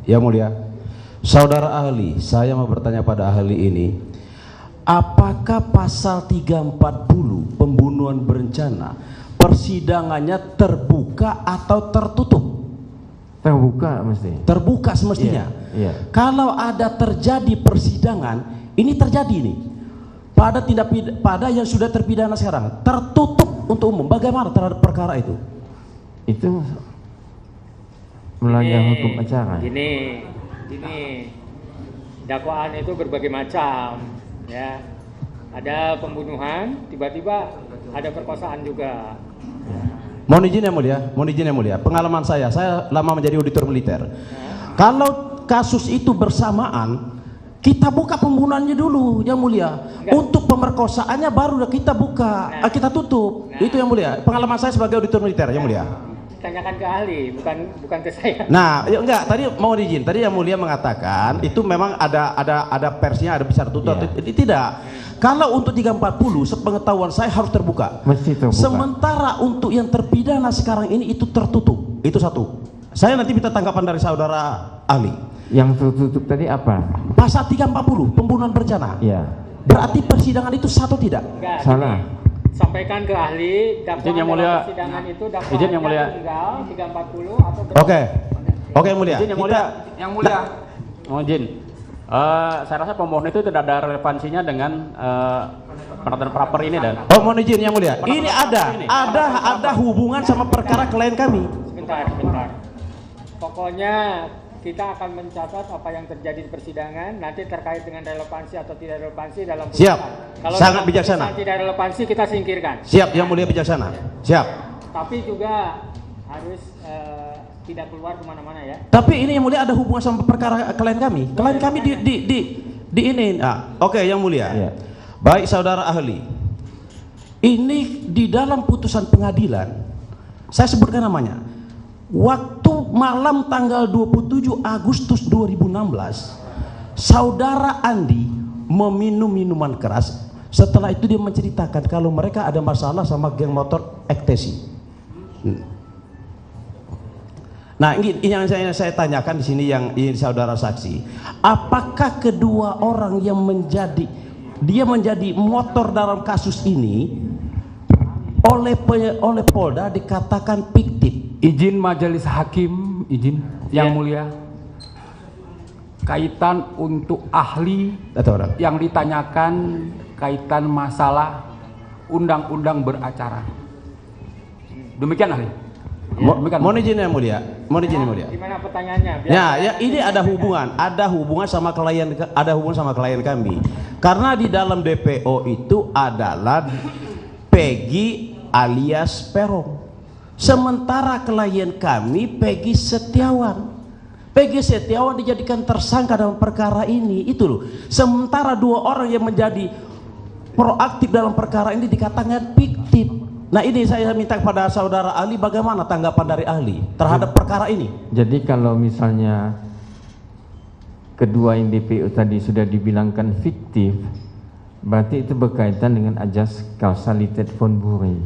Yang mulia, saudara ahli, saya mau bertanya pada ahli ini, apakah pasal 340 pembunuhan berencana persidangannya terbuka atau tertutup? Terbuka mesti. Terbuka semestinya. Iya. Kalau ada terjadi persidangan, ini terjadi nih pada pada yang sudah terpidana sekarang, tertutup untuk umum. Bagaimana terhadap perkara itu? Itu melanggar hukum acara. Gini, dakwaan itu berbagai macam, ya. Ada pembunuhan, tiba-tiba ada perkosaan juga. Mohon izin yang mulia, pengalaman saya lama menjadi auditor militer. Kalau kasus itu bersamaan, kita buka pembunuhannya dulu, yang mulia. Enggak. Untuk pemerkosaannya baru kita buka, kita tutup. Itu yang mulia. Pengalaman saya sebagai auditor militer, yang mulia. Tanyakan ke ahli, bukan ke saya. Nah, ya enggak, tadi mau izin. Tadi yang mulia mengatakan itu memang ada versinya, ada bisa tertutup. Tidak. Kalau untuk 340, sepengetahuan saya harus terbuka. Mesti terbuka. Sementara untuk yang terpidana sekarang ini itu tertutup. Itu satu. Saya nanti minta tanggapan dari saudara ahli. Yang tertutup tadi apa? Pasal 340 pembunuhan berencana. Iya. Berarti persidangan itu satu tidak? Enggak, Salah. sampaikan ke ahli dakwaan Yang mulia. dalam persidangan itu Izin yang mulia. tunggal 340 atau Oke. Oke, yang mulia. Izin yang mulia. Yang mulia. Mohon izin. Saya rasa pemohon itu tidak ada relevansinya dengan penetapan praper ini dan. Oh, mohon izin yang mulia. Ini ada hubungan sama perkara klien kami. Sebentar. Pokoknya kita akan mencatat apa yang terjadi di persidangan, nanti terkait dengan relevansi atau tidak relevansi dalam putusan. Siap. Kalau Sangat dalam bijaksana. putusan tidak relevansi kita singkirkan. Siap, yang mulia bijaksana. Siap. Tapi juga harus tidak keluar kemana-mana ya. Tapi ini yang mulia ada hubungan sama perkara klien kami. Klien kami di ini. Oke, yang mulia. Iya. Baik saudara ahli. Ini di dalam putusan pengadilan, saya sebutkan namanya. Waktu malam tanggal 27 Agustus 2016, saudara Andi meminum minuman keras. Setelah itu dia menceritakan kalau mereka ada masalah sama geng motor Ektesi. Nah, ini yang saya tanyakan di sini, yang ini saudara saksi. Apakah kedua orang yang menjadi motor dalam kasus ini oleh Polda dikatakan fiktif? Izin majelis hakim, izin yang mulia. Kaitan untuk ahli Atau orang? yang ditanyakan kaitan masalah undang-undang beracara. Demikian ahli. Mohon izin yang mulia. Mohon izin yang mulia. Gimana pertanyaannya? Ya, ini ada hubungan sama klien kami. Karena di dalam DPO itu adalah Peggy alias Peron. Sementara klien kami Peggy Setiawan. Peggy Setiawan dijadikan tersangka dalam perkara ini, itu loh. Sementara dua orang yang menjadi proaktif dalam perkara ini dikatakan fiktif. Nah, ini saya minta kepada saudara ahli, bagaimana tanggapan dari ahli terhadap perkara ini? Jadi kalau misalnya kedua yang DPO tadi sudah dibilangkan fiktif, berarti itu berkaitan dengan ajas kausalitas von Bury.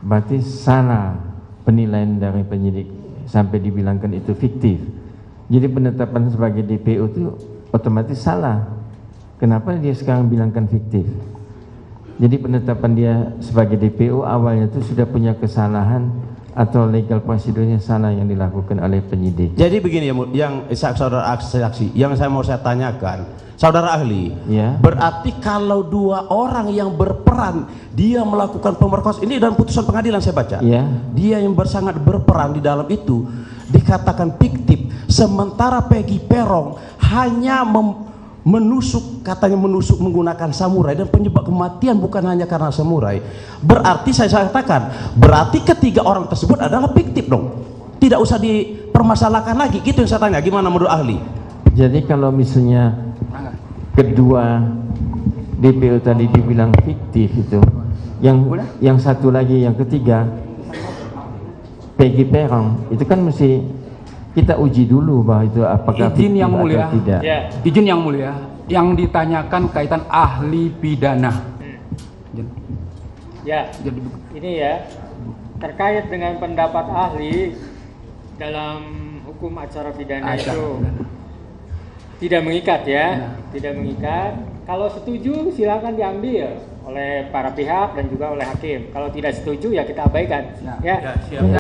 Berarti salah penilaian dari penyidik sampai dibilangkan itu fiktif. Jadi penetapan sebagai DPO itu otomatis salah. Kenapa dia sekarang bilangkan fiktif? Jadi penetapan dia sebagai DPO awalnya itu sudah punya kesalahan atau legal prosedurnya salah yang dilakukan oleh penyidik. Jadi begini yang saudara saksi, yang saya tanyakan, saudara ahli, Ya. berarti kalau dua orang yang berperan dia melakukan pemerkosaan, ini dalam putusan pengadilan saya baca, Ya. dia yang sangat berperan di dalam itu dikatakan fiktif, sementara Peggy Peron hanya katanya menusuk menggunakan samurai, dan penyebab kematian bukan hanya karena samurai. Berarti saya katakan, berarti ketiga orang tersebut adalah fiktif dong, tidak usah dipermasalahkan lagi. Gitu yang saya tanya, gimana menurut ahli? Jadi kalau misalnya kedua DPO tadi dibilang fiktif itu, yang satu lagi, yang ketiga Peggy Peron, itu kan mesti kita uji dulu bahwa itu apakah Izin yang fiktif mulia. atau tidak. Ya. Izin yang mulia. Yang ditanyakan kaitan ahli pidana. Ya, ini ya, terkait dengan pendapat ahli dalam hukum hukum acara pidana itu tidak mengikat ya, tidak mengikat. Kalau setuju silakan diambil oleh para pihak dan juga oleh hakim. Kalau tidak setuju ya kita abaikan. Ya.